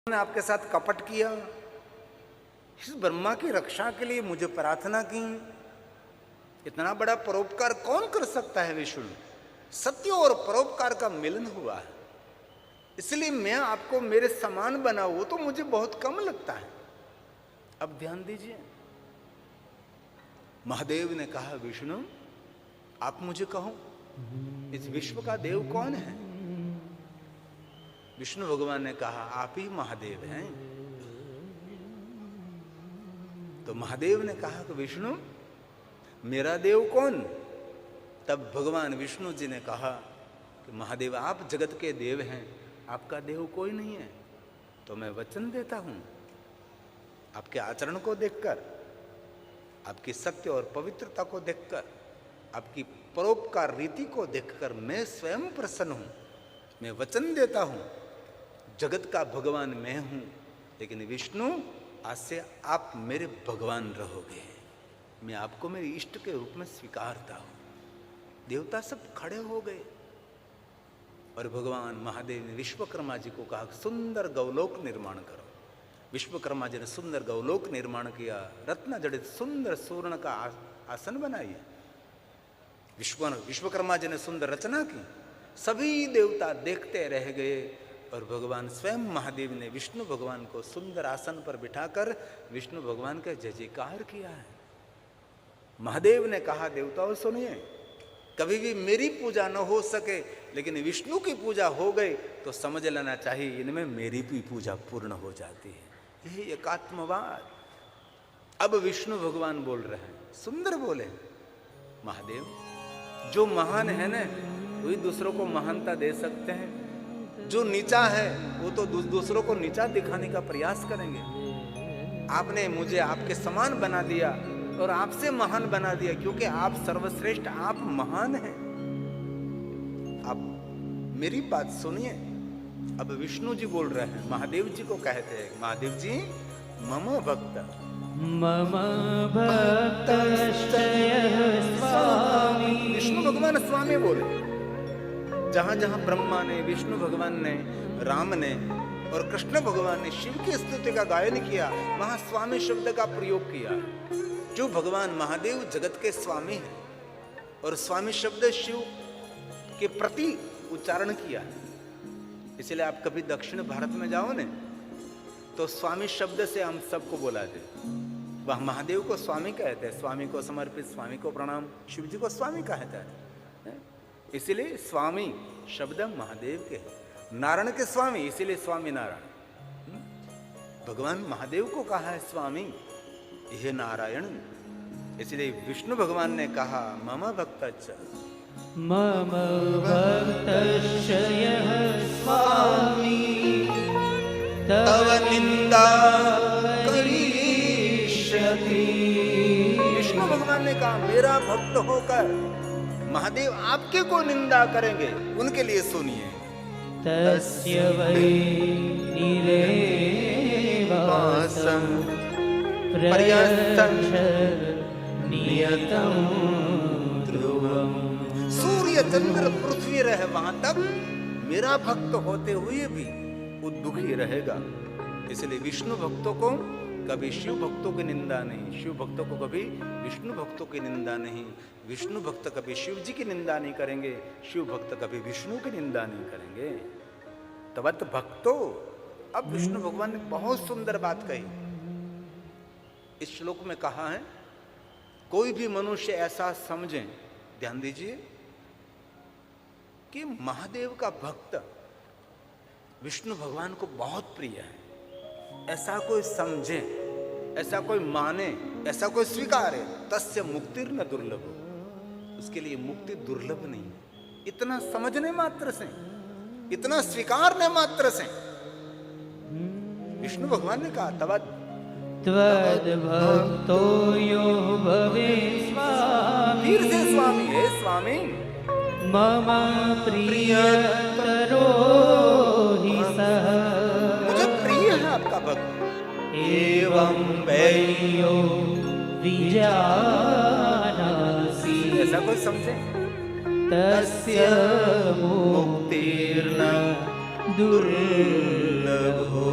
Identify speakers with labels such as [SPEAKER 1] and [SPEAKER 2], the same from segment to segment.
[SPEAKER 1] ने आपके साथ कपट किया, इस ब्रह्मा की रक्षा के लिए मुझे प्रार्थना की। इतना बड़ा परोपकार कौन कर सकता है विष्णु? सत्य और परोपकार का मिलन हुआ है, इसलिए मैं आपको मेरे समान बनाऊं तो मुझे बहुत कम लगता है। अब ध्यान दीजिए, महादेव ने कहा विष्णु आप मुझे कहो इस विश्व का देव कौन है? विष्णु भगवान ने कहा आप ही महादेव हैं। तो महादेव ने कहा कि विष्णु मेरा देव कौन? तब भगवान विष्णु जी ने कहा कि महादेव आप जगत के देव हैं, आपका देव कोई नहीं है। तो मैं वचन देता हूं, आपके आचरण को देखकर, आपकी सत्य और पवित्रता को देखकर, आपकी परोपकार रीति को देखकर मैं स्वयं प्रसन्न हूं। मैं वचन देता हूं जगत का भगवान मैं हूं, लेकिन विष्णु आज से आप मेरे भगवान रहोगे। मैं आपको मेरे इष्ट के रूप में स्वीकारता हूं। देवता सब खड़े हो गए और भगवान महादेव ने विश्वकर्मा जी को कहा सुंदर गौलोक निर्माण करो। विश्वकर्मा जी ने सुंदर गौलोक निर्माण किया, रत्न जड़ित सुंदर स्वर्ण का आसन बनाइए। विश्वकर्मा जी ने सुंदर रचना की, सभी देवता देखते रह गए और भगवान स्वयं महादेव ने विष्णु भगवान को सुंदर आसन पर बिठाकर विष्णु भगवान का जय जयकार किया है। महादेव ने कहा देवताओं सुनिए, कभी भी मेरी पूजा न हो सके लेकिन विष्णु की पूजा हो गई तो समझ लेना चाहिए इनमें मेरी भी पूजा पूर्ण हो जाती है। यही एकात्मवाद। अब विष्णु भगवान बोल रहे हैं, सुंदर बोले महादेव जो महान है ना वही दूसरों को महानता दे सकते हैं, जो नीचा है वो तो दूसरों को नीचा दिखाने का प्रयास करेंगे। आपने मुझे आपके समान बना दिया और आपसे महान बना दिया, क्योंकि आप सर्वश्रेष्ठ, आप महान हैं। आप मेरी बात सुनिए। अब विष्णु जी बोल रहे हैं, महादेव जी को कहते हैं महादेव जी मम भक्त स्वामी। विष्णु भगवान स्वामी बोले। जहां जहां ब्रह्मा ने, विष्णु भगवान ने, राम ने और कृष्ण भगवान ने शिव की स्तुति का गायन किया, वहां स्वामी शब्द का प्रयोग किया। जो भगवान महादेव जगत के स्वामी हैं और स्वामी शब्द शिव के प्रति उच्चारण किया है। इसलिए आप कभी दक्षिण भारत में जाओ ने तो स्वामी शब्द से हम सबको बोला दे, वह महादेव को स्वामी कहते हैं, स्वामी को समर्पित, स्वामी को प्रणाम, शिव जी को स्वामी कहता है। इसलिए स्वामी शब्द महादेव के है। नारायण के स्वामी, इसीलिए स्वामी नारायण। भगवान महादेव को कहा है स्वामी, यह नारायण। इसलिए विष्णु भगवान ने कहा मम भक्तच्च
[SPEAKER 2] मम भक्तश्च यः स्वामी
[SPEAKER 1] तव निंदा करिष्यति। विष्णु भगवान ने कहा मेरा भक्त होकर महादेव आपके को निंदा करेंगे, उनके लिए सुनिए।
[SPEAKER 2] तस्य वै निरेवासं प्रयच्छ नियतं ध्रुवम्।
[SPEAKER 1] सूर्य चंद्र पृथ्वी रहे वहां तक मेरा भक्त होते हुए भी वो दुखी रहेगा। इसलिए विष्णु भक्तों को कभी शिव भक्तों की निंदा नहीं, शिव भक्तों को कभी विष्णु भक्तों की निंदा नहीं, विष्णु भक्त कभी शिव जी की निंदा नहीं करेंगे, शिव भक्त कभी विष्णु की निंदा नहीं करेंगे। तवत भक्तो। अब विष्णु भगवान ने बहुत सुंदर बात कही। इस श्लोक में कहा है कोई भी मनुष्य ऐसा समझे, ध्यान दीजिए, कि महादेव का भक्त विष्णु भगवान को बहुत प्रिय है, ऐसा कोई समझे, ऐसा कोई माने, ऐसा कोई स्वीकारे, तस्य मुक्तिर्न दुर्लभ, उसके लिए मुक्ति दुर्लभ नहीं है। इतना समझने मात्र से, इतना स्वीकारने मात्र से विष्णु भगवान ने कहा तवद
[SPEAKER 2] त्वद्भक्तो यो भवेत् स्वामी।
[SPEAKER 1] फिर से स्वामी है, स्वामी
[SPEAKER 2] मम प्रियतरो हि सः।
[SPEAKER 1] मुझे प्रिय है आपका भक्त।
[SPEAKER 2] एवं वैयो विजानासि।
[SPEAKER 1] ऐसा कोई समझे,
[SPEAKER 2] तस्य मुक्तिर्न दुर्लभो।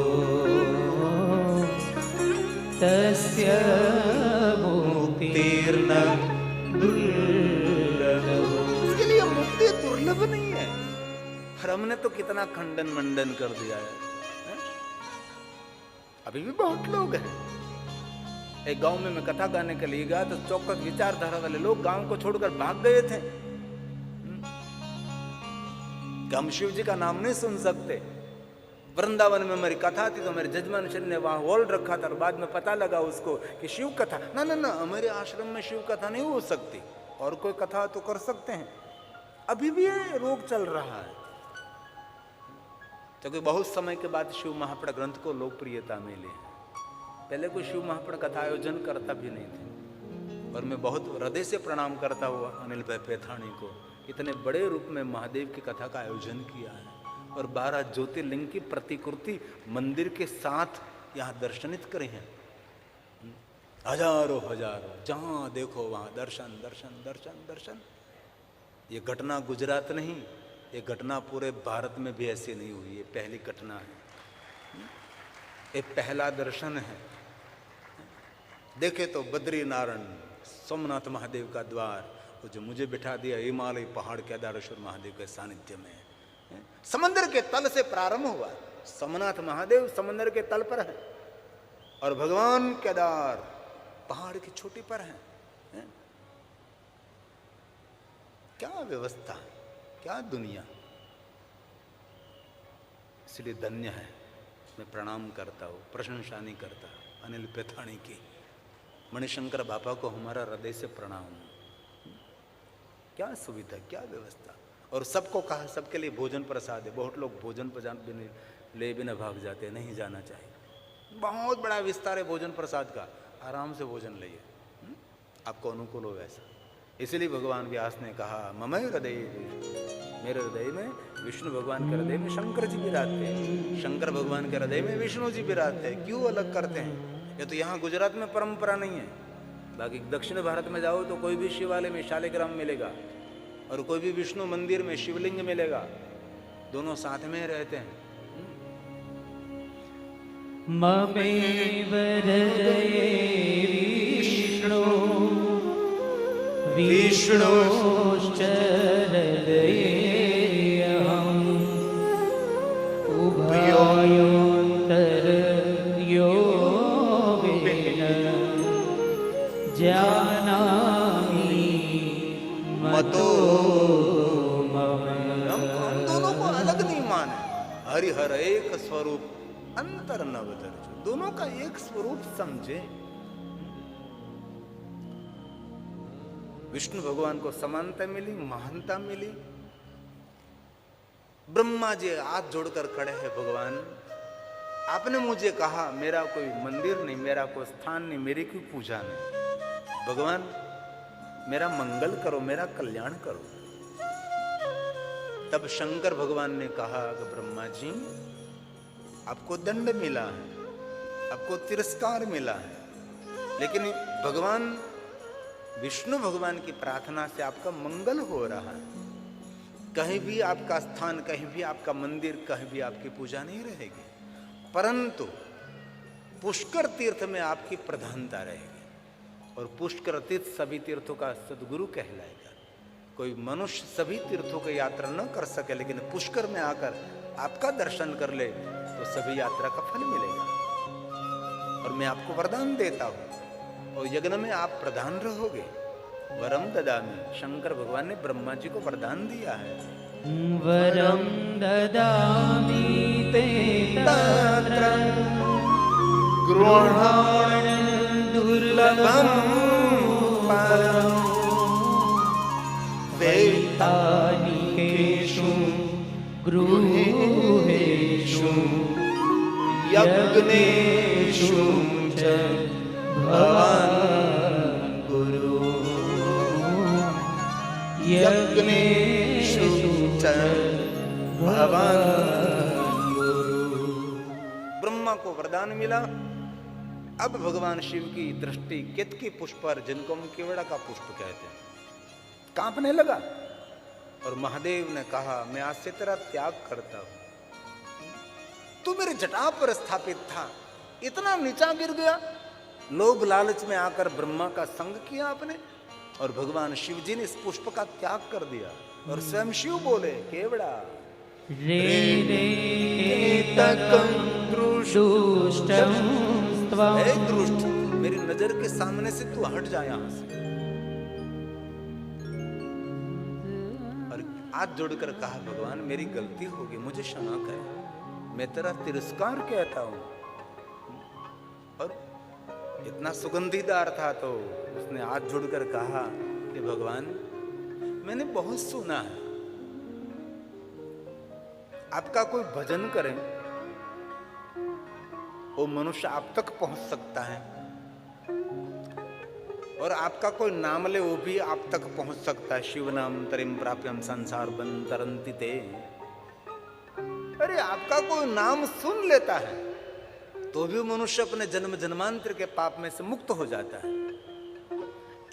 [SPEAKER 2] तस्य मुक्तिर्न दुर्लभो।
[SPEAKER 1] उसके लिए मुक्ति दुर्लभ नहीं है। और हमने तो कितना खंडन मंडन कर दिया है? अभी भी बहुत लोग हैं। एक गांव में मैं कथा गाने के लिए गया तो चौकस विचारधारा वाले लोग गांव को छोड़कर भाग गए थे कि हम शिव जी का नाम नहीं सुन सकते। वृंदावन में मेरी कथा थी तो मेरे जजमान श्री ने वहां होल्ड रखा था और बाद में पता लगा उसको कि शिव कथा ना ना ना, हमारे आश्रम में शिव कथा नहीं हो सकती, और कोई कथा तो कर सकते हैं। अभी भी ये रोग चल रहा है क्योंकि बहुत समय के बाद शिव महापुराण ग्रंथ को लोकप्रियता मिली है। पहले कोई शिव महापुराण कथा आयोजन करता भी नहीं थे। और मैं बहुत हृदय से प्रणाम करता हुआ अनिल भाई पैथानी को, इतने बड़े रूप में महादेव की कथा का आयोजन किया है और 12 ज्योतिर्लिंग की प्रतिकृति मंदिर के साथ यहाँ दर्शनित करे हैं। हजारों हजारों जहाँ देखो वहाँ दर्शन दर्शन दर्शन दर्शन। ये घटना गुजरात नहीं, ये घटना पूरे भारत में भी ऐसी नहीं हुई। ये पहली घटना है, ये पहला दर्शन है। देखे तो बद्रीनारायण सोमनाथ महादेव का द्वार, वो जो मुझे बिठा दिया हिमालय पहाड़ केदारेश्वर महादेव के सानिध्य में, समंदर के तल से प्रारंभ हुआ। सोमनाथ महादेव समंदर के तल पर है और भगवान केदार पहाड़ की चोटी पर है। क्या व्यवस्था, क्या दुनिया। इसलिए धन्य है। मैं प्रणाम करता हूँ, प्रशंसा नहीं करता अनिल पैथानी की। मणिशंकर बापा को हमारा हृदय से प्रणाम। क्या सुविधा, क्या व्यवस्था। और सबको कहा सबके लिए भोजन प्रसाद है। बहुत लोग भोजन प्रसाद ले बिना भाग जाते हैं, नहीं जाना चाहिए। बहुत बड़ा विस्तार है भोजन प्रसाद का, आराम से भोजन लिए, आपको अनुकूल हो वैसा। इसलिए भगवान व्यास ने कहा ममय हृदय, मेरे हृदय में विष्णु भगवान के हृदय में शंकर जी विराजते हैं, शंकर भगवान के हृदय में विष्णु जी विराजते हैं। क्यों अलग करते हैं? ये तो यहाँ गुजरात में परंपरा नहीं है। बाकी दक्षिण भारत में जाओ तो कोई भी शिवालय में शालिग्राम मिलेगा और कोई भी विष्णु मंदिर में शिवलिंग मिलेगा, दोनों साथ में रहते हैं।
[SPEAKER 2] ममेव हृदये विष्णु विष्णोश्च हृदये अहम् उभयोऽन्तर्योगेन जानामि मतो मम।
[SPEAKER 1] हम दोनों को अलग नहीं माने। हरिहर एक स्वरूप अंतर नवदर, दोनों का एक स्वरूप समझे। विष्णु भगवान को समानता मिली, महानता मिली। ब्रह्मा जी हाथ जोड़कर खड़े हैं, भगवान आपने मुझे कहा मेरा कोई मंदिर नहीं, मेरा कोई स्थान नहीं, मेरी कोई पूजा नहीं। भगवान मेरा मंगल करो, मेरा कल्याण करो। तब शंकर भगवान ने कहा कि ब्रह्मा जी आपको दंड मिला है, आपको तिरस्कार मिला है, लेकिन भगवान विष्णु भगवान की प्रार्थना से आपका मंगल हो रहा है। कहीं भी आपका स्थान, कहीं भी आपका मंदिर, कहीं भी आपकी पूजा नहीं रहेगी, परंतु पुष्कर तीर्थ में आपकी प्रधानता रहेगी। और पुष्कर तीर्थ सभी तीर्थों का सद्गुरु कहलाएगा। कोई मनुष्य सभी तीर्थों की यात्रा न कर सके, लेकिन पुष्कर में आकर आपका दर्शन कर ले तो सभी यात्रा का फल मिलेगा। और मैं आपको वरदान देता हूं और यज्ञ में आप प्रधान रहोगे। वरम ददामि, शंकर भगवान ने ब्रह्मा जी को वरदान दिया है।
[SPEAKER 2] वरम ददामि ते तत्र गृहाण दुर्लभम परम वैतानिकेषु गृहेषु यज्ञेषु च भवान् गुरु यज्ञेषु च भवान् गुरु।
[SPEAKER 1] ब्रह्मा को वरदान मिला। अब भगवान शिव की दृष्टि केतकी पुष्प पर, जिनको हम केवड़ा का पुष्प कहते हैं, कांपने लगा। और महादेव ने कहा मैं आज से तेरा त्याग करता हूं। तू मेरे जटा पर स्थापित था, इतना नीचा गिर गया, लोभ लालच में आकर ब्रह्मा का संग किया आपने, और भगवान शिव जी ने इस पुष्प का त्याग कर दिया। और स्वयं शिव बोले, केवड़ा
[SPEAKER 2] रे रे केतकं दुष्टं त्वं।
[SPEAKER 1] हे दुष्ट, मेरी नजर के सामने से तू हट जा यहां से। और हाथ जोड़कर कहा, भगवान मेरी गलती होगी, मुझे क्षमा कर, मैं तेरा तिरस्कार कहता हूं। और इतना सुगंधीदार था तो उसने हाथ जोड़कर कहा कि भगवान मैंने बहुत सुना है, आपका कोई भजन करे वो मनुष्य आप तक पहुंच सकता है, और आपका कोई नाम ले वो भी आप तक पहुंच सकता है। शिव नाम तरिम प्राप्यम संसार बंतरंति ते। अरे आपका कोई नाम सुन लेता है तो भी मनुष्य अपने जन्म जन्मांतर के पाप में से मुक्त हो जाता है।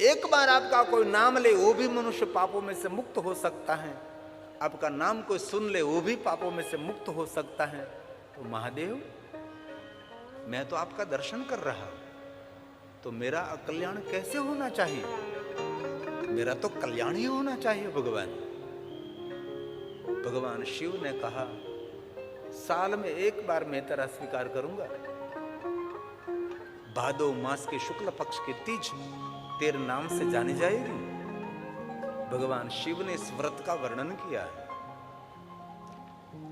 [SPEAKER 1] एक बार आपका कोई नाम ले वो भी मनुष्य पापों में से मुक्त हो सकता है। आपका नाम कोई सुन ले वो भी पापों में से मुक्त हो सकता है। तो महादेव, मैं तो आपका दर्शन कर रहा, तो मेरा अकल्याण कैसे होना चाहिए? मेरा तो कल्याण ही होना चाहिए भगवान। भगवान शिव ने कहा, साल में एक बार मैं तेरा स्वीकार करूंगा। भादो मास के शुक्ल पक्ष की तीज तेरे नाम से जानी जाएगी। भगवान शिव ने इस व्रत का वर्णन किया है।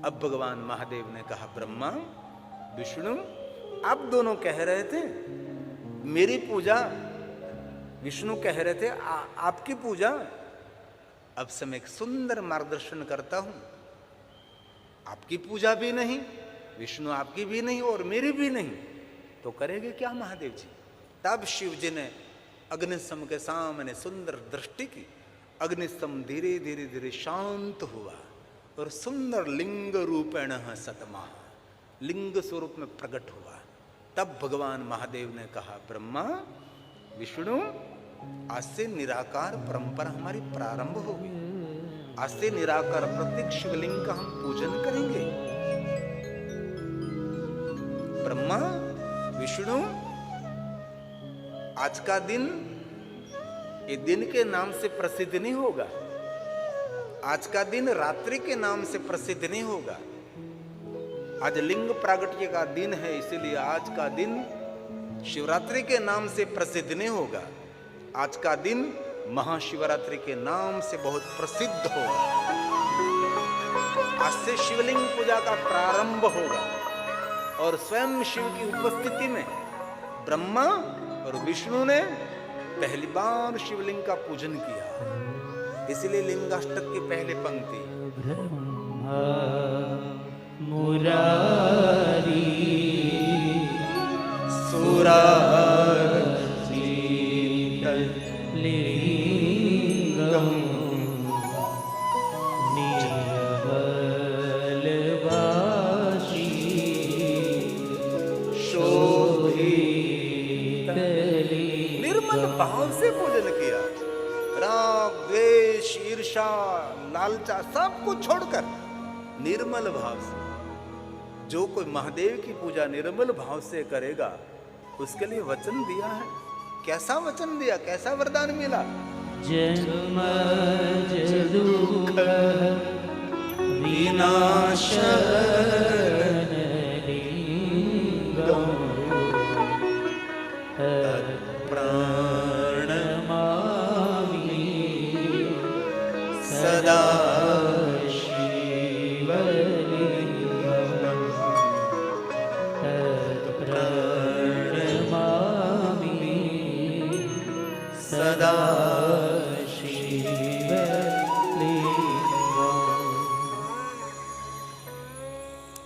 [SPEAKER 1] अब भगवान महादेव ने कहा, ब्रह्मा विष्णु, आप दोनों कह रहे थे मेरी पूजा, विष्णु कह रहे थे आपकी पूजा। अब से मैं एक सुंदर मार्गदर्शन करता हूं। आपकी पूजा भी नहीं, विष्णु आपकी भी नहीं, और मेरी भी नहीं, तो करेंगे क्या महादेव जी? तब शिव जी ने अग्निस्तंभ के सामने सुंदर दृष्टि की। अग्निस्तंभ धीरे धीरे धीरे शांत हुआ और सुंदर लिंग रूपेण सतमा, लिंग स्वरूप में प्रकट हुआ। तब भगवान महादेव ने कहा, ब्रह्मा विष्णु, आज से निराकार परंपरा हमारी प्रारंभ होगी। आज से निराकार प्रत्येक शिवलिंग का हम पूजन करेंगे। ब्रह्मा विष्णु, आज का दिन ये दिन के नाम से प्रसिद्ध नहीं होगा। आज का दिन रात्रि के नाम से प्रसिद्ध नहीं होगा। आज लिंग प्रागट्य का दिन है, इसलिए आज का दिन शिवरात्रि के नाम से प्रसिद्ध नहीं होगा। आज का दिन महाशिवरात्रि के नाम से बहुत प्रसिद्ध होगा। आज से शिवलिंग पूजा का प्रारंभ होगा, और स्वयं शिव की उपस्थिति में ब्रह्मा और विष्णु ने पहली बार शिवलिंग का पूजन किया। इसलिए लिंगाष्टक की पहली पंक्ति,
[SPEAKER 2] ब्रह्मा मुरारी लिंगम निर्मलवासी शोभित।
[SPEAKER 1] निर्मल भाव से पूजन किया। राग द्वेष ईर्षा लालचा सब कुछ छोड़कर निर्मल भाव से। जो कोई महादेव की पूजा निर्मल भाव से करेगा, उसके लिए वचन दिया है। कैसा वचन दिया, कैसा वरदान मिला?
[SPEAKER 2] जन्म दुख विनाशन लिंगम प्रणमामि सदा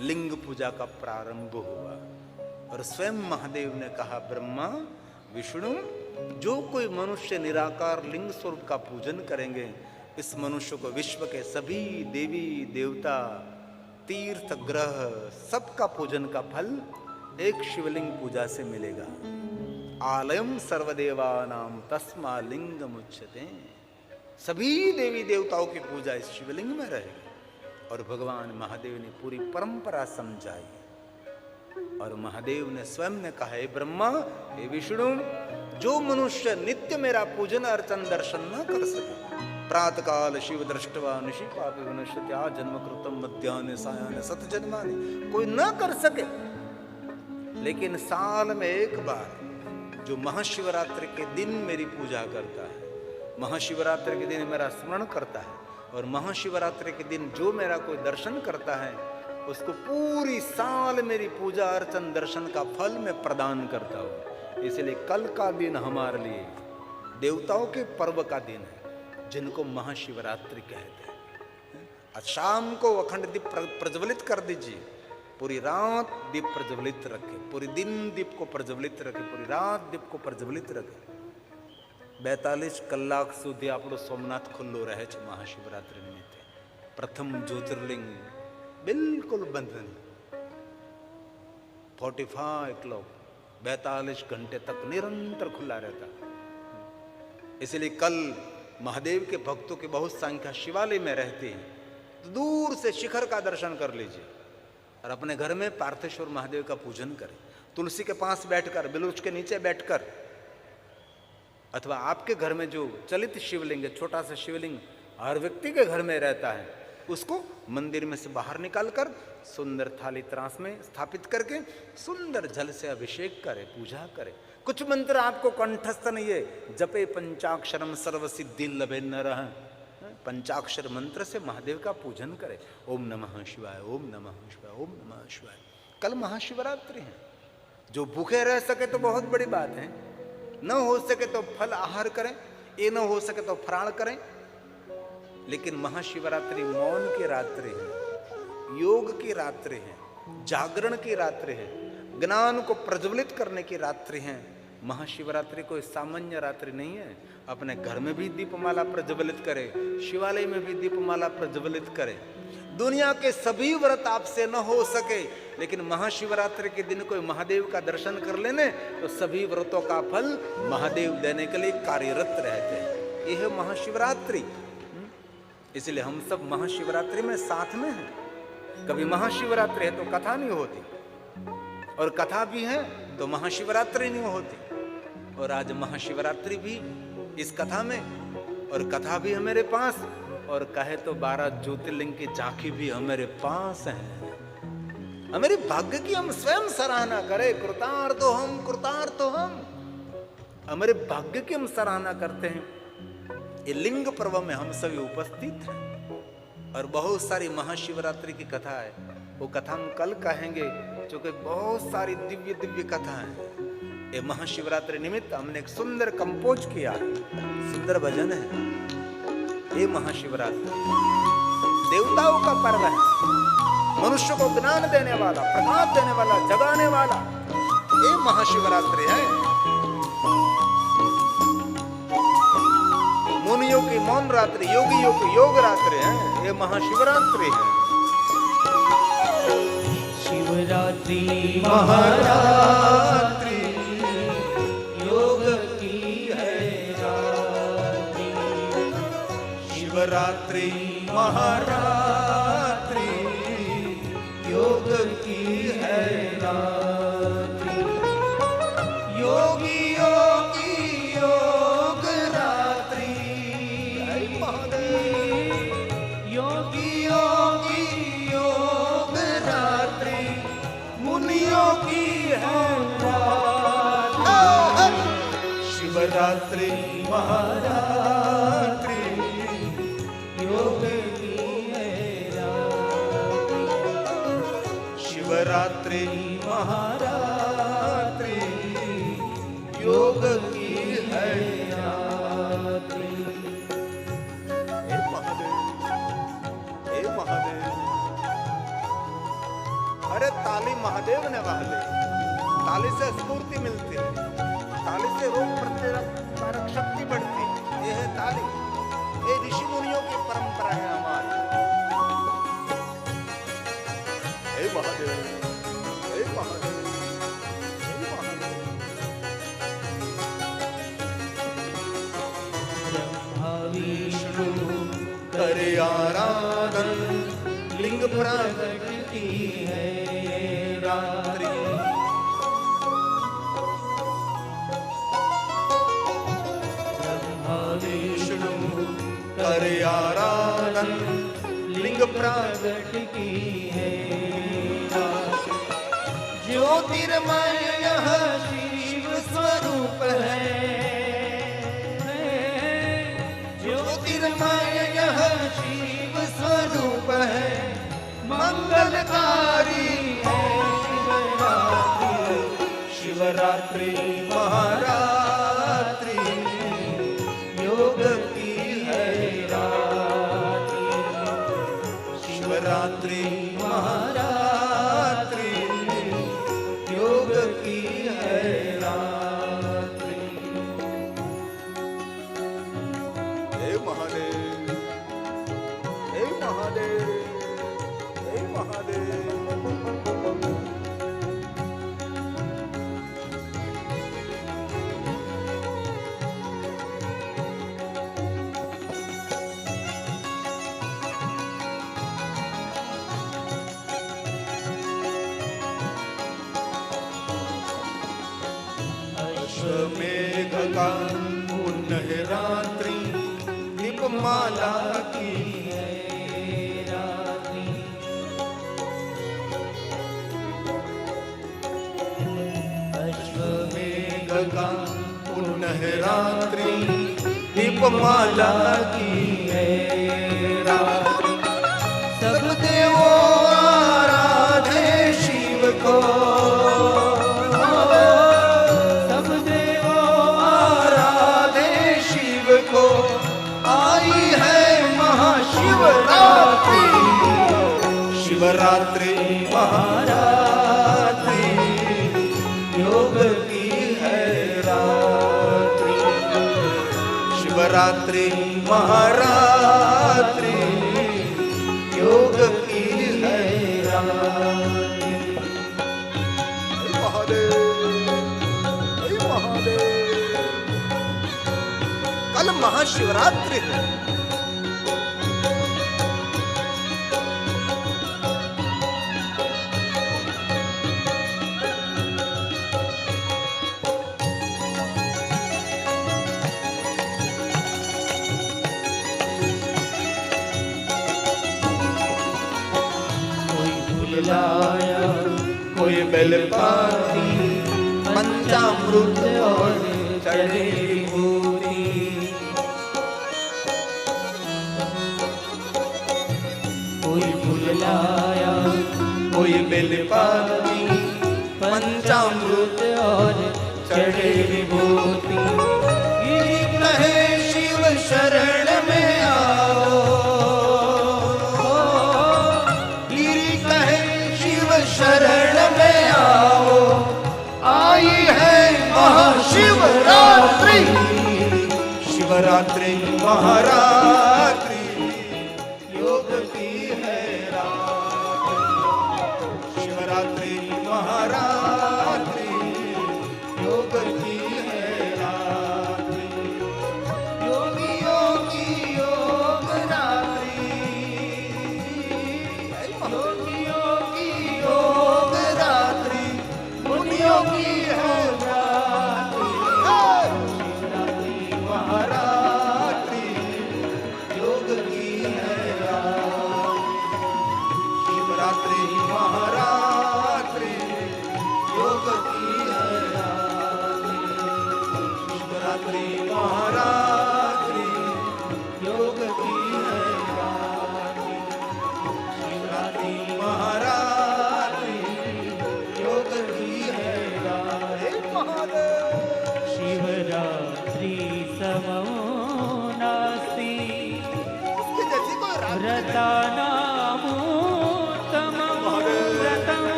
[SPEAKER 1] लिंग पूजा का प्रारंभ हुआ, और स्वयं महादेव ने कहा, ब्रह्मा विष्णु, जो कोई मनुष्य निराकार लिंग स्वरूप का पूजन करेंगे, इस मनुष्य को विश्व के सभी देवी देवता तीर्थ ग्रह सबका पूजन का फल एक शिवलिंग पूजा से मिलेगा। आलयम सर्वदेवानाम तस्मा लिंगम उच्यते। सभी देवी देवताओं की पूजा इस शिवलिंग में रहेगी। और भगवान महादेव ने पूरी परंपरा समझाई। और महादेव ने स्वयं ने कहा, हे ब्रह्मा, हे विष्णु, जो मनुष्य नित्य मेरा पूजन अर्चन दर्शन न कर सके, प्रातः काल शिव दृष्टवा निशि पापे विनश्यत्या जन्म कृतम मध्याह्ने सायाह्ने सत जन्मानि, कोई न कर सके, लेकिन साल में एक बार जो महाशिवरात्रि के दिन मेरी पूजा करता है, महाशिवरात्रि के दिन मेरा स्मरण करता है, और महाशिवरात्रि के दिन जो मेरा कोई दर्शन करता है, उसको पूरी साल मेरी पूजा अर्चन दर्शन का फल मैं प्रदान करता हूँ। इसलिए कल का दिन हमारे लिए देवताओं के पर्व का दिन है, जिनको महाशिवरात्रि कहते हैं। आज शाम को अखंड दीप प्रज्वलित कर दीजिए, पूरी रात दीप प्रज्वलित रखे, पूरी दिन दीप को प्रज्वलित रखे, पूरी रात दीप को प्रज्वलित रखे। 42 કલાક સુધી આપણું સોમનાથ ખુલ્લું રહે છે મહાશિવરાત્રિ નિમિત્તે। પ્રથમ જ્યોતિર્લિંગ બિલકુલ બંધ નહીં, 45 क्लॉक 42 घंटे तक निरंतर खुला रहता। इसलिए कल महादेव के भक्तों की बहुत संख्या शिवालय में रहती है, तो दूर से शिखर का दर्शन कर लीजिए और अपने घर में पार्थेश्वर महादेव का पूजन करें। तुलसी के पास बैठकर, बिलुच के नीचे बैठकर, अथवा आपके घर में जो चलित शिवलिंग है, छोटा सा शिवलिंग हर व्यक्ति के घर में रहता है, उसको मंदिर में से बाहर निकालकर सुंदर थाली त्रास में स्थापित करके सुंदर जल से अभिषेक करे, पूजा करे। कुछ मंत्र आपको कंठस्थ नहीं है, जपे पंचाक्षरम सर्व सिद्धि लभे नरः, पंचाक्षर मंत्र से महादेव का पूजन करे। ओम नमः शिवाय, ओम नमः शिवाय, ओम नमः शिवाय। कल महाशिवरात्रि है, जो भूखे रह सके तो बहुत बड़ी बात है, न हो सके तो फल आहार करें, ये न हो सके तो फराळ करें। लेकिन महाशिवरात्रि मौन की रात्रि है, योग की रात्रि है, जागरण की रात्रि है, ज्ञान को प्रज्वलित करने की रात्रि है। महाशिवरात्रि कोई सामान्य रात्रि नहीं है। अपने घर में भी दीपमाला प्रज्वलित करे, शिवालय में भी दीपमाला प्रज्वलित करे। दुनिया के सभी व्रत आपसे न हो सके, लेकिन महाशिवरात्रि के दिन कोई महादेव का दर्शन कर लेने तो सभी व्रतों का फल महादेव देने के लिए कार्यरत रहते हैं। यह है महाशिवरात्रि। इसलिए हम सब महाशिवरात्रि में साथ में हैं। कभी महाशिवरात्रि है तो कथा नहीं होती, और कथा भी है तो महाशिवरात्रि नहीं होती। और आज महाशिवरात्रि भी इस कथा में, और कथा भी हमारे पास, और कहे तो 12 ज्योतिर्लिंग की झांकी भी हमारे पास है। हमारे भाग्य की हम स्वयं सराहना करें। कृतार्थ तो हम, कृतार्थ तो हम, हमारे भाग्य की हम सराहना करते हैं। ये लिंग पर्व में हम सभी उपस्थित हैं, और बहुत सारी महाशिवरात्रि की कथा है। वो कथा हम कल कहेंगे, क्योंकि बहुत सारी दिव्य दिव्य कथा है। ये महाशिवरात्रि निमित्त हमने एक सुंदर कंपोज किया, सुंदर भजन है। ये महाशिवरात्रि देवताओं का पर्व है, मनुष्य को ज्ञान देने वाला, प्रकाश देने वाला, जगाने वाला, ये महाशिवरात्रि है। मुनियों की मौन रात्रि, योगियों की योग रात्रि है, ये महाशिवरात्रि है।
[SPEAKER 2] शिवरात्रि महारात्रि योग की है रात्रि।
[SPEAKER 1] शिवरात्रि महारात्रि
[SPEAKER 2] योग की है रात्रि।
[SPEAKER 1] योगी योगी योग रात्रि,
[SPEAKER 2] योगी
[SPEAKER 1] योगी योग रात्रि, मुनियों की है रात्रि। शिवरात्रि महारात्रि
[SPEAKER 2] योग की है रात्रि।
[SPEAKER 1] शिवरात्रि महारात्रि योग की है रात्रि। हे महादेव, हे महादेव, अरे ताली महादेव ने वाले, ताली से स्फूर्ति मिलती है, ताली से रोग प्रतिकारक शक्ति बढ़ती है। ये है ताली, ये ऋषि मुनियों की परंपरा है हमारी। हे महादेव, हे महादेव, हे महादेव।
[SPEAKER 2] ब्रह्मा विष्णु
[SPEAKER 1] करे आराधन, लिंग प्रकट
[SPEAKER 2] की है
[SPEAKER 1] रात्रि आराधन लिंग
[SPEAKER 2] प्रगट की है रात।
[SPEAKER 1] ज्योतिर्मय
[SPEAKER 2] यह शिव स्वरूप है, ज्योतिर्मय यह शिव स्वरूप है, मंगलकारी है शिवरात्रि।
[SPEAKER 1] शिवरात्रि महारात्रि
[SPEAKER 2] योग की है रात्रि,
[SPEAKER 1] शिवरात्रि
[SPEAKER 2] महारात्रि योग की है रात्रि।
[SPEAKER 1] हे महादेव, हे महादेव, हे महादेव। अश्वमेघ का पुण्य रात्रि दीपमाला की
[SPEAKER 2] है रात्रि,
[SPEAKER 1] अश्वमेघ का पुण्य रात्रि दीपमाला की है रात्रि।
[SPEAKER 2] सब देवों आराधे शिव को, सब देवों
[SPEAKER 1] आराधे शिव को, आई है महाशिवरात्रि। शिवरात्रि महारात्रि
[SPEAKER 2] योग की है रात्रि,
[SPEAKER 1] शिवरात्रि महारात्रि योग की है रात्रि। हे महादेव, हे महादेव। कल महाशिवरात्रि है।
[SPEAKER 2] कोई फूल लाया
[SPEAKER 1] कोई बेलपाती पंचामृत और चढ़े
[SPEAKER 2] विभूति, कोई फूल लाया
[SPEAKER 1] कोई बेलपाती
[SPEAKER 2] पंचामृत और चढ़े विभूति। गिरी कहे शिव शरण में आओ,
[SPEAKER 1] गिरी कहे शिव शरण में आओ, आई है महाशिवरात्रि। शिवरात्रि महारात्रि योग की है रात्रि। शिवरात्रि महारात्रि योग की है रात्रि। योगी योगी योग रात्रि, योगी योगी योग रात्रि, मुनियों की है रात्रि। शिवरात्रि महारात्रि योग की है रात्रि। शिवरात्रि महारात्रि योग की है रात्रि। शिवरात्रि महारात्रि योग की है रात्रि। शिवरात्रि महारात्रि योग की है रात्रि।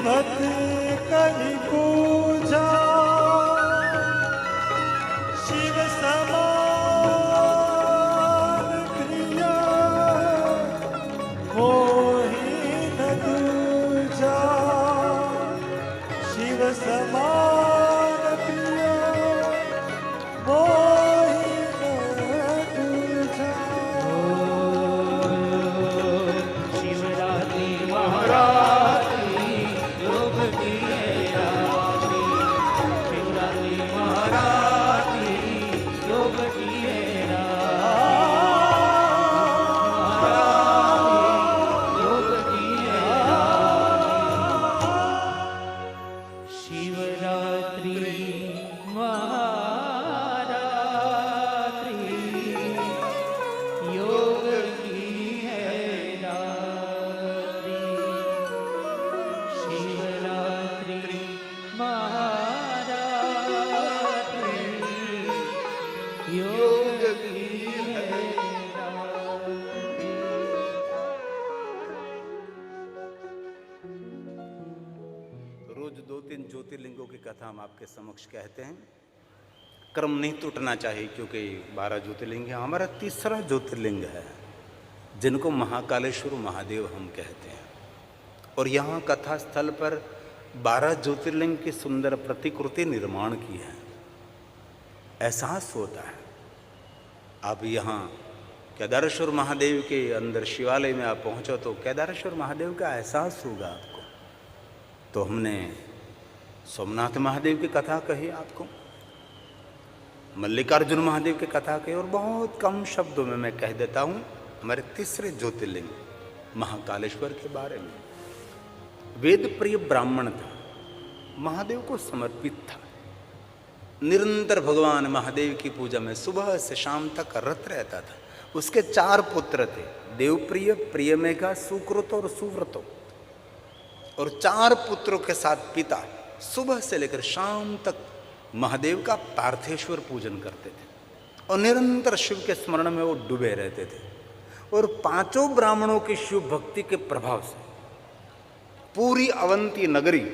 [SPEAKER 2] भक्त कहि पूजा शिव समान प्रिया मोहि न दूजा शिव समान प्रिया मोहि न दूजा।
[SPEAKER 3] शिवरात्रि महारात्रि योग की है रात्रि, शिवरात्रि महारात्रि योग की है रात्रि, योग की है रात्रि। शिवरात्रि महारात्रि योग की है रात्रि, शिवरात्रि महारात्रि योग की है रात्रि।
[SPEAKER 1] रोज 2-3 ज्योतिर्लिंगों की कथा हम आपके समक्ष कहते हैं। क्रम नहीं टूटना चाहिए क्योंकि 12 ज्योतिर्लिंग है। हमारा तीसरा ज्योतिर्लिंग है जिनको महाकालेश्वर महादेव हम कहते हैं। और यहाँ कथा स्थल पर 12 ज्योतिर्लिंग की सुंदर प्रतिकृति निर्माण की है। एहसास होता है आप यहाँ केदारेश्वर महादेव के अंदर शिवालय में आप पहुँचो तो केदारेश्वर महादेव का एहसास होगा आपको। तो हमने सोमनाथ महादेव की कथा कही आपको, मल्लिकार्जुन महादेव की कथा कही, और बहुत कम शब्दों में मैं कह देता हूँ हमारे तीसरे ज्योतिर्लिंग महाकालेश्वर के बारे में। वेद प्रिय ब्राह्मण था, महादेव को समर्पित था, निरंतर भगवान महादेव की पूजा में सुबह से शाम तक रत रहता था। उसके 4 पुत्र थे, देवप्रिय, प्रियमेघा, सुकृत और सुव्रत। और 4 पुत्रों के साथ पिता सुबह से लेकर शाम तक महादेव का पार्थेश्वर पूजन करते थे और निरंतर शिव के स्मरण में वो डूबे रहते थे। और 5 ब्राह्मणों की शिव भक्ति के प्रभाव से पूरी अवंती नगरी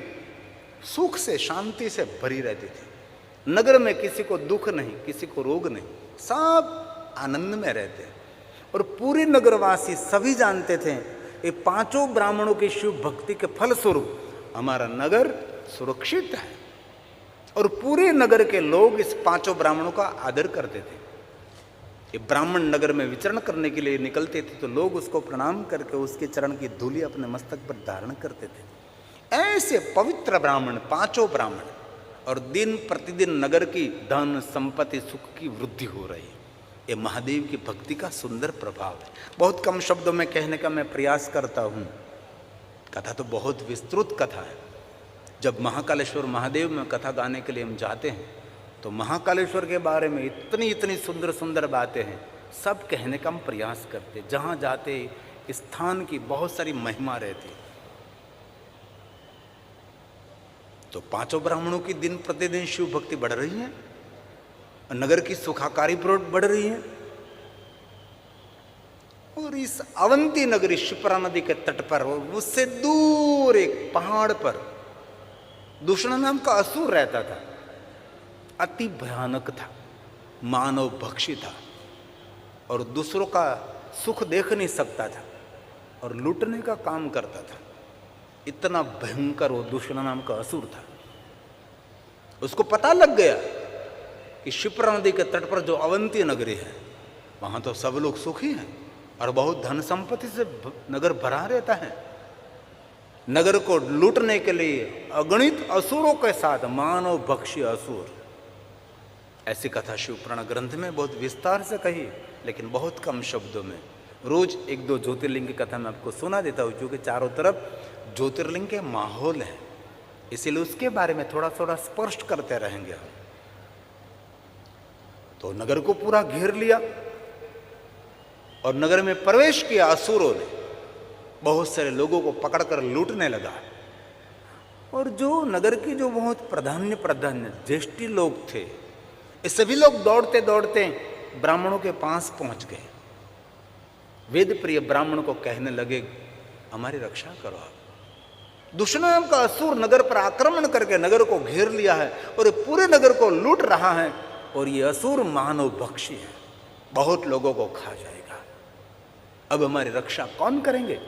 [SPEAKER 1] सुख से शांति से भरी रहती थी। नगर में किसी को दुख नहीं, किसी को रोग नहीं, सब आनंद में रहते। और पूरे नगरवासी सभी जानते थे ये 5 ब्राह्मणों की शिव भक्ति के फलस्वरूप हमारा नगर सुरक्षित है। और पूरे नगर के लोग इस 5 ब्राह्मणों का आदर करते थे। ये ब्राह्मण नगर में विचरण करने के लिए निकलते थे तो लोग उसको प्रणाम करके उसके चरण की धूलि अपने मस्तक पर धारण करते थे। ऐसे पवित्र ब्राह्मण 5 ब्राह्मण, और दिन प्रतिदिन नगर की धन संपत्ति सुख की वृद्धि हो रही है। ये महादेव की भक्ति का सुंदर प्रभाव है। बहुत कम शब्दों में कहने का मैं प्रयास करता हूँ। कथा तो बहुत विस्तृत कथा है। जब महाकालेश्वर महादेव में कथा गाने के लिए हम जाते हैं तो महाकालेश्वर के बारे में इतनी इतनी सुंदर सुंदर बातें हैं, सब कहने का हम प्रयास करते। जहाँ जाते स्थान की बहुत सारी महिमा रहती। तो 5 ब्राह्मणों की दिन प्रतिदिन शिव भक्ति बढ़ रही है, नगर की सुखाकारी बढ़ रही है। और इस अवंती नगरी शिप्रा नदी के तट पर और उससे दूर एक पहाड़ पर दूषण नाम का असुर रहता था। अति भयानक था, मानव भक्षी था और दूसरों का सुख देख नहीं सकता था और लूटने का काम करता था। इतना भयंकर वो दूषण नाम का असुर था। उसको पता लग गया कि शिप्रा नदी के तट पर जो अवंती नगरी है वहां तो सब लोग सुखी हैं और बहुत धन संपत्ति से नगर भरा रहता है। नगर को लूटने के लिए अगणित असुरों के साथ मानव भक्षी असुर। ऐसी कथा शिवपुराण ग्रंथ में बहुत विस्तार से कही, लेकिन बहुत कम शब्दों में। रोज 1-2 ज्योतिर्लिंग की कथा मैं आपको सुना देता हूँ, क्योंकि चारों तरफ ज्योतिर्लिंग के माहौल है, इसीलिए उसके बारे में थोड़ा थोड़ा स्पष्ट करते रहेंगे हम। तो नगर को पूरा घेर लिया और नगर में प्रवेश किया असुरों ने। बहुत सारे लोगों को पकड़कर लूटने लगा। और जो नगर की जो बहुत प्राधान्य ज्येष्ठी लोग थे, ये सभी लोग दौड़ते दौड़ते ब्राह्मणों के पास पहुंच गए। वेद प्रिय ब्राह्मण को कहने लगे, हमारी रक्षा करो आप, दुष्ट नाम का असुर नगर पर आक्रमण करके नगर को घेर लिया है और ये पूरे नगर को लूट रहा है। और ये असुर मानव भक्षी है, बहुत लोगों को खा जाएगा। अब हमारी रक्षा कौन करेंगे?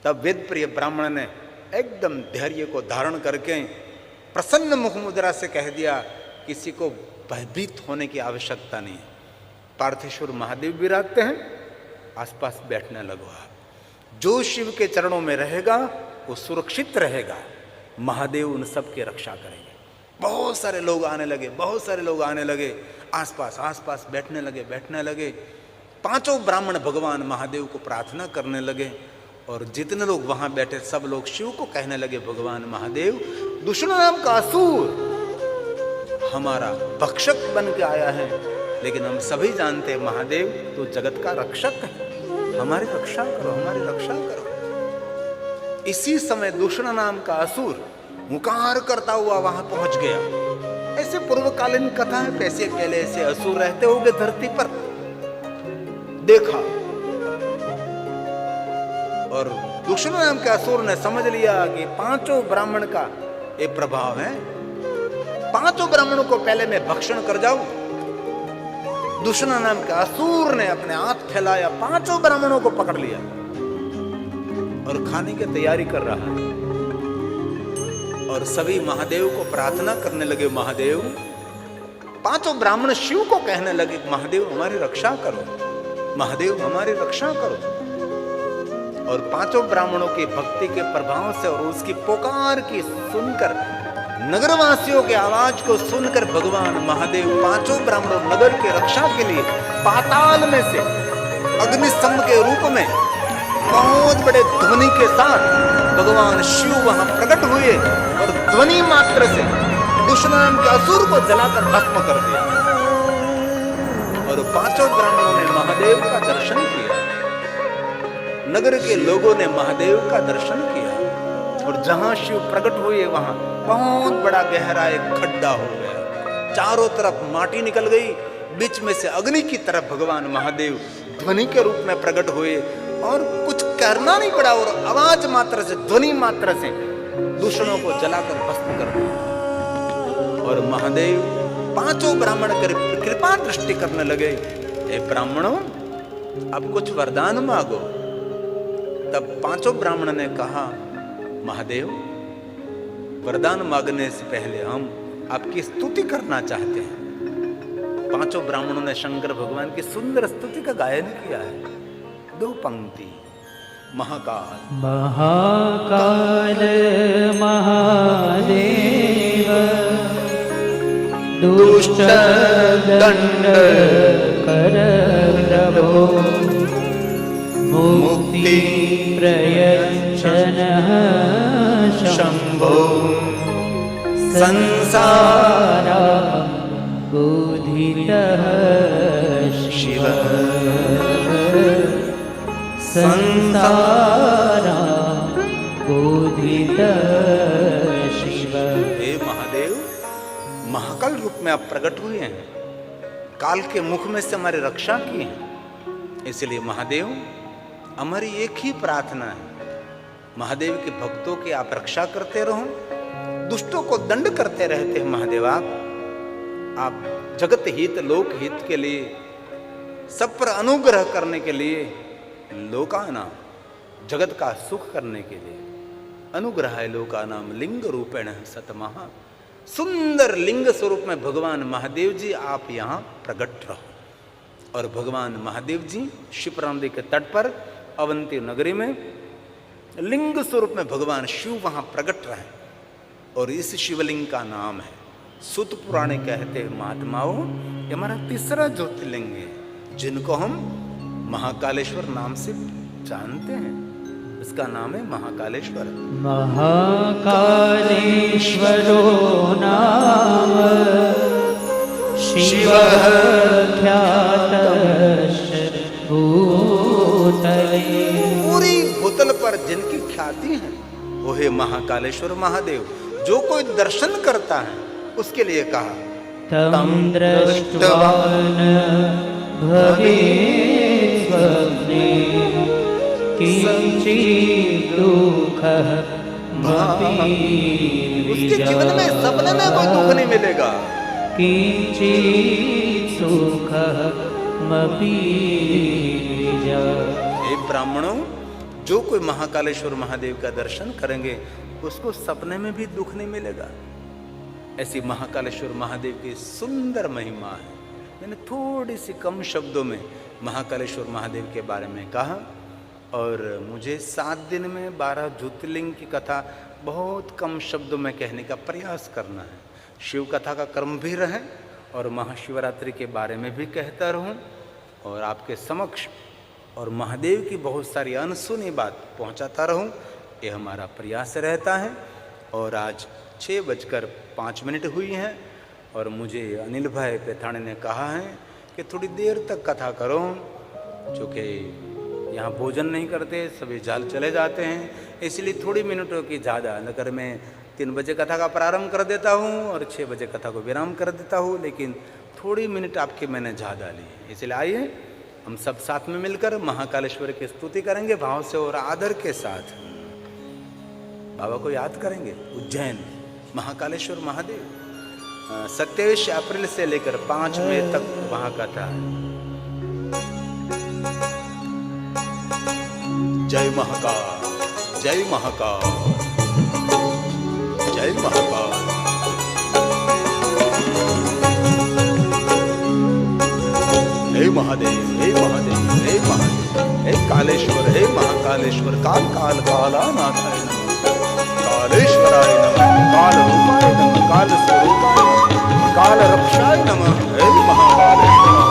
[SPEAKER 1] तब वेद प्रिय ब्राह्मण ने एकदम धैर्य को धारण करके प्रसन्न मुख मुद्रा से कह दिया, किसी को भयभीत होने की आवश्यकता नहीं है। पार्थेश्वर महादेव विराजते हैं, आसपास बैठने लगो आप। जो शिव के चरणों में रहेगा वो सुरक्षित रहेगा। महादेव उन सब की रक्षा करेंगे। बहुत सारे लोग आने लगे, बहुत सारे लोग आने लगे, आसपास बैठने लगे। पांचों ब्राह्मण भगवान महादेव को प्रार्थना करने लगे और जितने लोग वहां बैठे सब लोग शिव को कहने लगे, भगवान महादेव, दुष्ट नाम का असुर हमारा भक्षक बन के आया है, लेकिन हम सभी जानते हैं महादेव तो जगत का रक्षक है, हमारी रक्षा करो, हमारी रक्षा करो। इसी समय दूषण नाम का असुर हुंकार करता हुआ वहां पहुंच गया। ऐसे पूर्वकालीन कथा है, पैसे पहले ऐसे असुर रहते होंगे धरती पर, देखा। और दूषण नाम के असुर ने समझ लिया कि पांचों ब्राह्मण का ये प्रभाव है, पांचों ब्राह्मणों को पहले मैं भक्षण कर जाऊं। दूषण नाम के असुर ने अपने हाथ फैलाया, पांचों ब्राह्मणों को पकड़ लिया और खाने की तैयारी कर रहा है। और सभी महादेव को प्रार्थना करने लगे, महादेव। पांचों ब्राह्मण शिव को कहने लगे, महादेव हमारी रक्षा करो, महादेव हमारी रक्षा करो। और पांचों ब्राह्मणों की भक्ति के प्रभाव से और उसकी पुकार की सुनकर, नगरवासियों की आवाज को सुनकर भगवान महादेव पांचों ब्राह्मणों नगर की रक्षा के लिए पाताल में से अग्निस्तंभ के रूप में बहुत बड़े ध्वनि के साथ भगवान शिव वहां प्रकट हुए और ध्वनि मात्र से दुष्ट नाम के असुर को जलाकर भस्म कर दिया। और पांचों ब्राह्मणों ने महादेव का दर्शन किया, नगर के लोगों ने महादेव का दर्शन किया। और जहां शिव प्रकट हुए वहां बहुत बड़ा गहरा एक खड्डा हो गया, चारों तरफ माटी निकल गई, बीच में से अग्नि की तरफ भगवान महादेव ध्वनि के रूप में प्रकट हुए और कुछ करना नहीं पड़ा और आवाज मात्र से, ध्वनि मात्र से दूषणों को जलाकर भस्म कर दिया। और महादेव पांचों ब्राह्मण कृपा दृष्टि करने लगे, ए ब्राह्मणों अब कुछ वरदान मांगो। तब पांचों ब्राह्मण ने कहा, महादेव वरदान मांगने से पहले हम आपकी स्तुति करना चाहते हैं। पांचों ब्राह्मणों ने शंकर भगवान की सुंदर स्तुति का गायन किया है। दो पंक्ति। महाकाल
[SPEAKER 3] महाकाल महादेव दुष्ट दंड कर प्रभो मुक्ति प्रयच्छन शंभो संसारा बुधितः शिव संसारा बुधितः शिव।
[SPEAKER 1] हे महादेव, महाकाल रूप में आप प्रकट हुए हैं, काल के मुख में से हमारी रक्षा की है। इसलिए महादेव हमारी एक ही प्रार्थना है, महादेव के भक्तों की आप रक्षा करते रहो, दुष्टों को दंड करते रहते हैं। महादेव आप जगत हित लोक हित के लिए, सब पर अनुग्रह करने के लिए, लोकानाम जगत का सुख करने के लिए अनुग्रह लोकानाम लिंग रूपेण सतमहा। सुंदर लिंग स्वरूप में भगवान महादेव जी आप यहाँ प्रकट रहो। और भगवान महादेव जी शिप्रा नदी के तट पर अवंती नगरी में लिंग स्वरूप में भगवान शिव वहां प्रकट रहे। और इस शिवलिंग का नाम है, सूत पुराणे कहते हैं महात्माओं, ये हमारा तीसरा ज्योतिर्लिंग है, जिनको हम महाकालेश्वर नाम से जानते हैं। इसका नाम है महाकालेश्वर।
[SPEAKER 3] महाकालेश्वरो नाम शिव ख्यातश्च भूतले।
[SPEAKER 1] पूरी भूतल पर जिनकी ख्याति है वो है महाकालेश्वर महादेव। जो कोई दर्शन करता है उसके लिए कहा,
[SPEAKER 3] तम दृष्ट्वा न भवेत् स्वप्ने किंचित् दुःखः
[SPEAKER 1] उसके जीवन में सपने में कोई दुख नहीं मिलेगा।
[SPEAKER 3] किंचित सुखमपि द्विजा।
[SPEAKER 1] हे ब्राह्मणों, जो कोई महाकालेश्वर महादेव का दर्शन करेंगे उसको सपने में भी दुख नहीं मिलेगा। ऐसी महाकालेश्वर महादेव की सुंदर महिमा है। मैंने थोड़ी सी कम शब्दों में महाकालेश्वर महादेव के बारे में कहा और मुझे 7 दिन में 12 ज्योतिर्लिंग की कथा बहुत कम शब्दों में कहने का प्रयास करना है। शिव कथा का क्रम भी रहे और महाशिवरात्रि के बारे में भी कहता रहूं और आपके समक्ष और महादेव की बहुत सारी अनसुनी बात पहुंचाता रहूं, ये हमारा प्रयास रहता है। और आज 6:05 हुई हैं और मुझे अनिल भाई पेथाणे ने कहा है कि थोड़ी देर तक कथा करो, चूँकि यहाँ भोजन नहीं करते, सभी जाल चले जाते हैं, इसलिए थोड़ी मिनटों की ज़्यादा, नगर में 3 बजे कथा का प्रारंभ कर देता हूँ और 6 बजे कथा को विराम कर देता हूँ, लेकिन थोड़ी मिनट आपके मैंने ज़्यादा ली। इसलिए आइए हम सब साथ में मिलकर महाकालेश्वर की स्तुति करेंगे भाव से और आदर के साथ। बाबा को याद करेंगे। उज्जैन महाकालेश्वर महादेव 27 अप्रैल से लेकर 5 मई तक वहाँ कथा है। जय महाकाल, जय महाकाल, जय महाकाल। हे महादेव, हे महादेव, हे महादेव, हे कालेश्वर, हे महाकालेश्वर, काल काल कालानाथाय नमः, कालेश्वराय नमः, काल रूपाय नमः, काल स्वरूपाय नमः, काल रक्षाय नमः, हे महाकालेश्वर।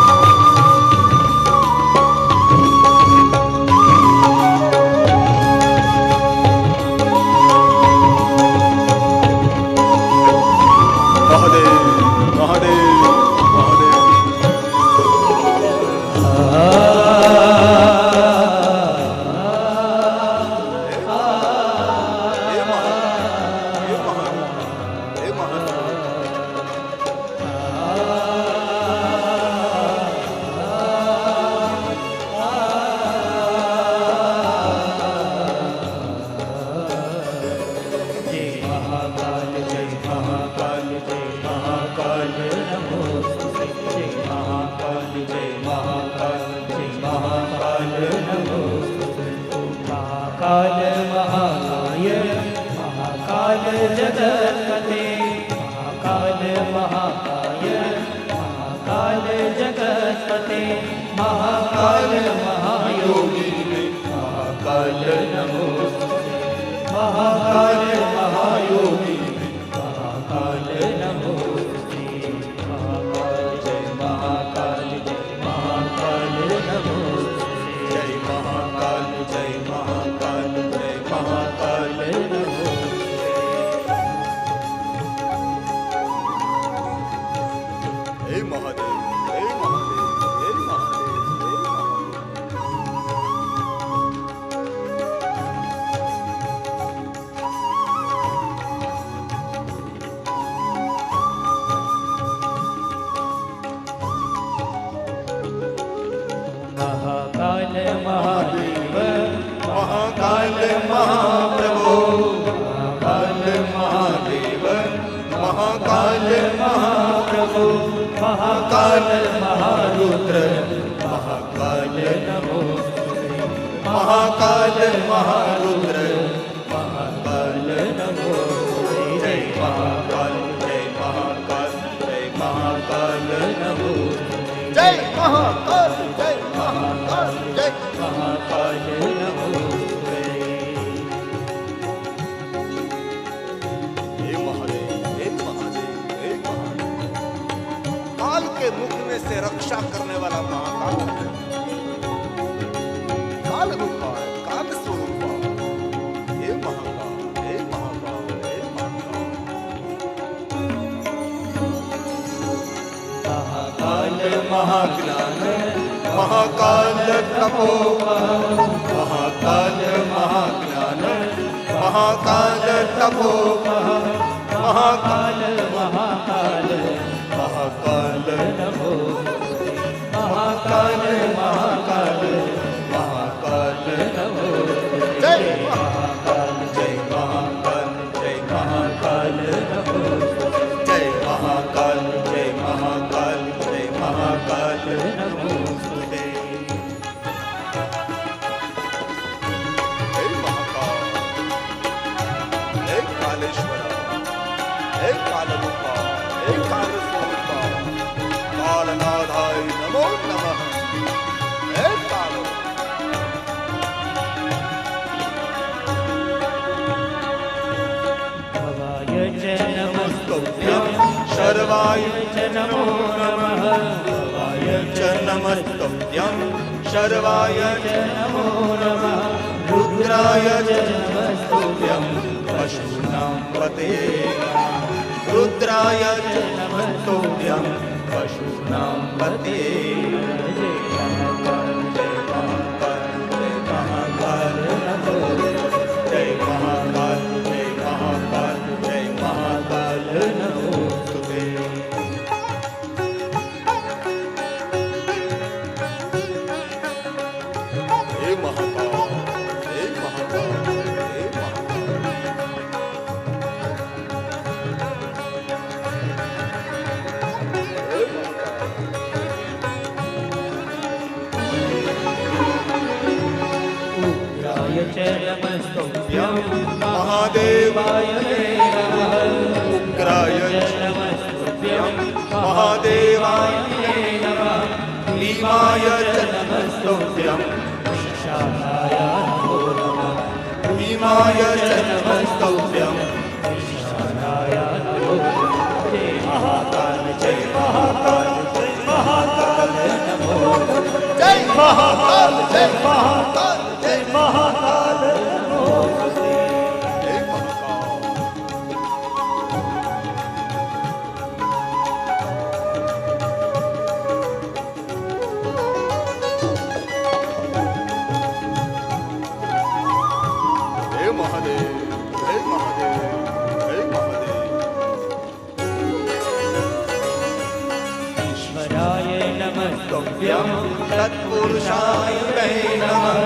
[SPEAKER 2] जय महाकाल, जय महाकाल।
[SPEAKER 1] हे कालेश्वरा, हे कालरूपा, हे कालस्वरूपा, कालनाथाय नमो नमः। हे काल
[SPEAKER 3] भवाय च नमस्तुभ्यं
[SPEAKER 1] शर्वाय
[SPEAKER 3] च नमो नमः।
[SPEAKER 1] भवाय च नमस्तुभ्यं शर्वाय
[SPEAKER 3] च नमो नमः।
[SPEAKER 1] रुद्राय च
[SPEAKER 3] नमस्तुभ्यं
[SPEAKER 1] पशूनां पते रुद्राय च नमस्तुभ्यं पशूनां पते। जय महाकाल, जय महाकाल, जय महाकाल नमोस्तुते। हे महाकाल, हे महाकाल, हे महाकाल।
[SPEAKER 3] उग्राय च नमस्तुभ्यं
[SPEAKER 1] महादेवाय
[SPEAKER 3] नमः।
[SPEAKER 1] उग्राय च
[SPEAKER 3] नमस्तुभ्यं
[SPEAKER 1] महादेवाय
[SPEAKER 3] नमः।
[SPEAKER 1] भीमाय च नमस्तुभ्यं
[SPEAKER 3] शालाय नमो नमः।
[SPEAKER 1] भीमाय च नमस्तुभ्यं
[SPEAKER 3] शालाय नमो नमः। जय
[SPEAKER 1] महाकाल, जय महाकाल, जय महाकाल
[SPEAKER 3] नमो नमः।
[SPEAKER 1] जय महाकाल, जय महाकाल, जय
[SPEAKER 2] महाकाल
[SPEAKER 1] जय महाकाल। हे महादेव, हे महादेव, हे महादेव।
[SPEAKER 3] ईश्वराय नमस्तुभ्यं
[SPEAKER 1] तत्पुरुषाय वै नमः।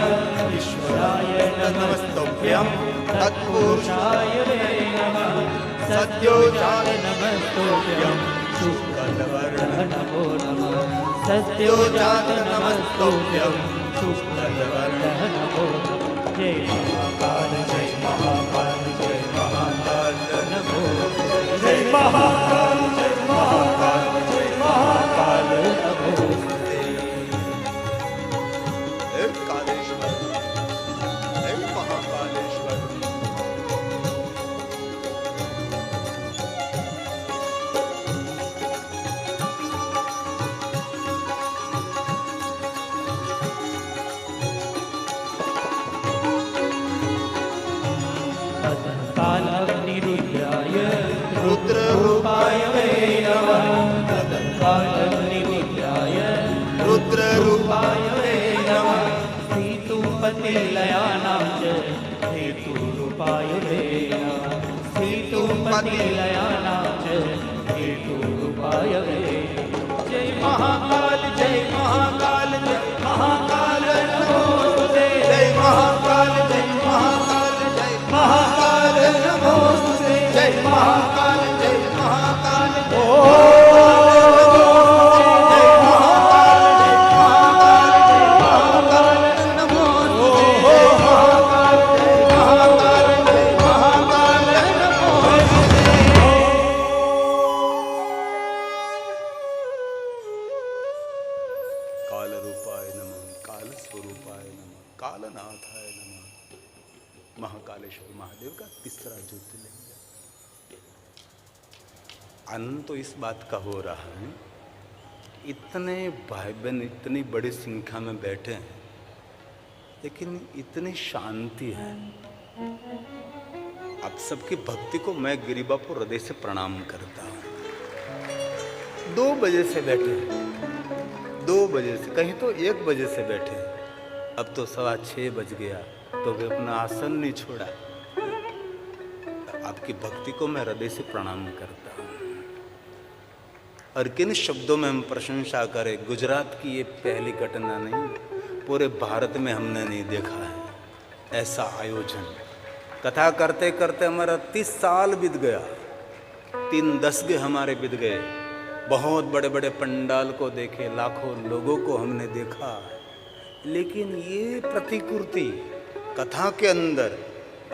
[SPEAKER 1] ईश्वराय नमस्तुभ्यं तत्पुरुषाय
[SPEAKER 3] वै नमः।
[SPEAKER 1] सद्योजात
[SPEAKER 3] नमस्तुभ्यं
[SPEAKER 1] शुक्लवर्ण
[SPEAKER 3] नमो नमः।
[SPEAKER 1] सद्योजात
[SPEAKER 3] सद्योजात
[SPEAKER 1] नमस्तुभ्यं शुक्लवर्ण
[SPEAKER 3] नमो नमः। जय महाकाल, जय महाकाल, जय महाकाल नमो नमः।
[SPEAKER 2] जय महाकाल, जय महाकाल, जय महाकाल
[SPEAKER 3] नमो
[SPEAKER 1] हे कालेश्वर, हे महाकालेश्वर।
[SPEAKER 3] कालाग्निरुद्राय
[SPEAKER 1] रुद्ररूपाय वै नमः।
[SPEAKER 3] कालाग्निरुद्राय
[SPEAKER 1] रुद्ररूपाय वै नमः।
[SPEAKER 3] हेतुपतिलयानां च हेतुरूपाय वै नमः। हेतुपतिलयानां च हेतुरूपाय वै नमः। जय महाकाल, जय महाकाल, जय महाकाल नमोस्तुते।
[SPEAKER 1] जय महाकाल, जय महाकाल, जय महाकाल नमोस्तुते। जय महाकाल, जय महाकाल, जय कालरूपाय नमः, कालस्वरूपाय नमः, कालनाथाय नमः। महाकालेश्वर महादेव का तीसरा ज्योतिर्लिंग। आनंद तो इस बात का हो रहा है, इतने भाई बहन इतनी बड़ी संख्या में बैठे हैं, लेकिन इतनी शांति है। आप सबकी भक्ति को मैं गिरी बापू हृदय से प्रणाम करता हूँ। 2 बजे से बैठे, 2 बजे से, कहीं तो 1 बजे से बैठे, अब तो 6:15 बज गया तो भी अपना आसन नहीं छोड़ा। आपकी भक्ति को मैं हृदय से प्रणाम करता हूँ। और किन शब्दों में हम प्रशंसा करें, गुजरात की ये पहली घटना नहीं, पूरे भारत में हमने नहीं देखा है ऐसा आयोजन। कथा करते करते हमारा 30 साल बीत गया, 3 दशक हमारे बीत गए। बहुत बड़े बड़े पंडाल को देखे, लाखों लोगों को हमने देखा, लेकिन ये प्रतिकृति कथा के अंदर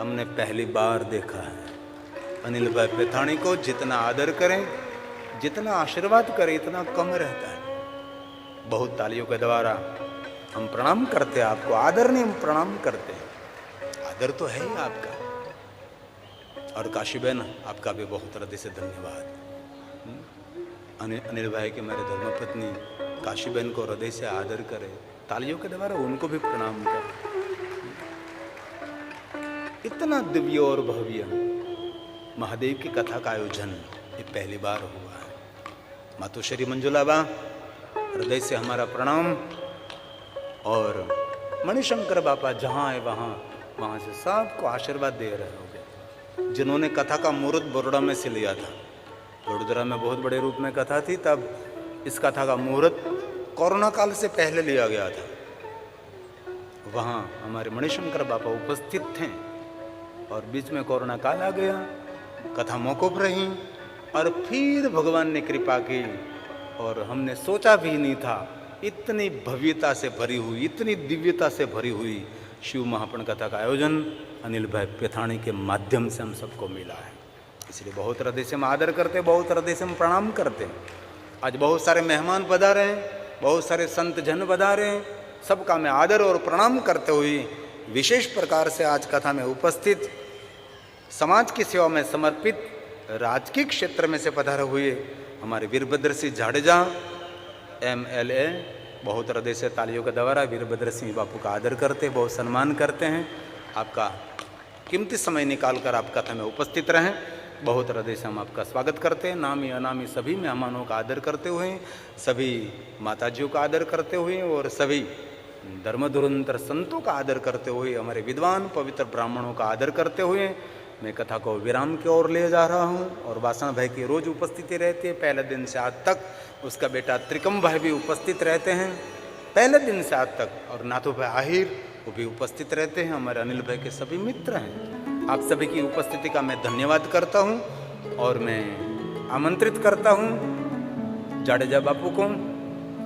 [SPEAKER 1] हमने पहली बार देखा है। अनिल भाई पेथाणी को जितना आदर करें, जितना आशीर्वाद करें, इतना कम रहता है। बहुत तालियों के द्वारा हम प्रणाम करते हैं आपको, आदर नहीं, हम प्रणाम करते हैं। आदर तो है ही आपका। और काशी बहन, आपका भी बहुत हृदय से धन्यवाद। अनिल भाई के मेरे धर्मपत्नी काशी बहन को हृदय से आदर करें, तालियों के द्वारा उनको भी प्रणाम करें। इतना दिव्य और भव्य महादेव की कथा का आयोजन ये पहली बार हुआ है। मातोश्री मंजुला बा, हृदय से हमारा प्रणाम। और मणिशंकर बापा जहाँ है वहाँ से सबको आशीर्वाद दे रहे होंगे। जिन्होंने कथा का मुहूर्त बड़ौदा में से लिया था, बड़ोदरा में बहुत बड़े रूप में कथा थी, तब इस कथा का मुहूर्त कोरोना काल से पहले लिया गया था। वहाँ हमारे मणिशंकर बापा उपस्थित थे और बीच में कोरोना काल आ गया, कथा मौकूफ रही। और फिर भगवान ने कृपा की और हमने सोचा भी नहीं था इतनी भव्यता से भरी हुई, इतनी दिव्यता से भरी हुई शिव महापुराण कथा का आयोजन अनिल भाई पेथाणी के माध्यम से हम सबको मिला है। इसलिए बहुत हृदय से हम आदर करते, बहुत हृदय से हम प्रणाम करते हैं। आज बहुत सारे मेहमान पधारे हैं, बहुत सारे संत जन पधारे हैं, सबका मैं आदर और प्रणाम करते हुए विशेष प्रकार से आज कथा में उपस्थित, समाज की सेवा में समर्पित, राजकीय क्षेत्र में से पधारे हुए हमारे वीरभद्र सिंह जाडेजा MLA, बहुत हृदय से तालियों के द्वारा वीरभद्र सिंह बापू का आदर करते, बहुत सम्मान करते हैं। आपका कीमती समय निकालकर आप कथा में उपस्थित रहें, बहुत हृदय से हम आपका स्वागत करते हैं। नामी अनामी सभी मेहमानों का आदर करते हुए, सभी माताजियों का आदर करते हुए और सभी धर्मधुरंधर संतों का आदर करते हुए, हमारे विद्वान पवित्र ब्राह्मणों का आदर करते हुए मैं कथा को विराम की ओर ले जा रहा हूँ। और वासना भाई की रोज उपस्थिति रहती है, पहले दिन से आज तक। उसका बेटा त्रिकम भाई भी उपस्थित रहते हैं पहले दिन से आज तक, और नाथू भाई आहिर वो भी उपस्थित रहते हैं। हमारे अनिल भाई के सभी मित्र हैं। आप सभी की उपस्थिति का मैं धन्यवाद करता हूँ और मैं आमंत्रित करता हूँ जाडेजा बापू को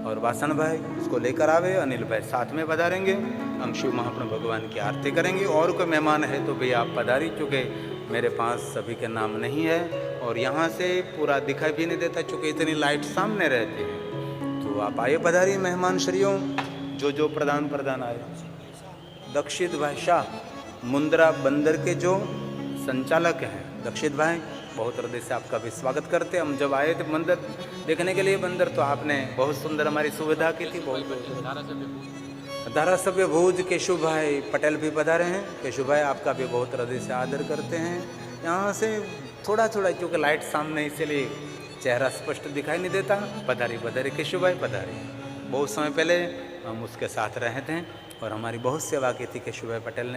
[SPEAKER 1] और वासन भाई उसको लेकर आवे। अनिल भाई साथ में पधारेंगे, हम शिव महापुराण भगवान की आरती करेंगे। और कोई मेहमान है तो भी आप पधारी, चूँकि मेरे पास सभी के नाम नहीं है और यहाँ से पूरा दिखाई भी नहीं देता चूँकि इतनी लाइट सामने रहती है। तो आप आइए पधारिए मेहमान श्रियों, जो प्रधान आए। दक्षित भाई शाह मुंद्रा बंदर के जो संचालक हैं, दक्षित भाई बहुत हृदय से आपका भी स्वागत करते। हम जब आए थे मंदिर देखने के लिए बंदर, तो आपने बहुत सुंदर हमारी सुविधा की थी। बहुत धारासभ्य भूज केशु भाई पटेल भी पधारे हैं। केशु भाई आपका भी बहुत हृदय से आदर करते हैं। यहाँ से थोड़ा क्योंकि लाइट सामने, इसलिए चेहरा स्पष्ट दिखाई नहीं देता। पधारी केशु भाई पधारी। बहुत समय पहले हम उसके साथ रहे थे और हमारी बहुत सेवा की थी केशु भाई पटेल ने।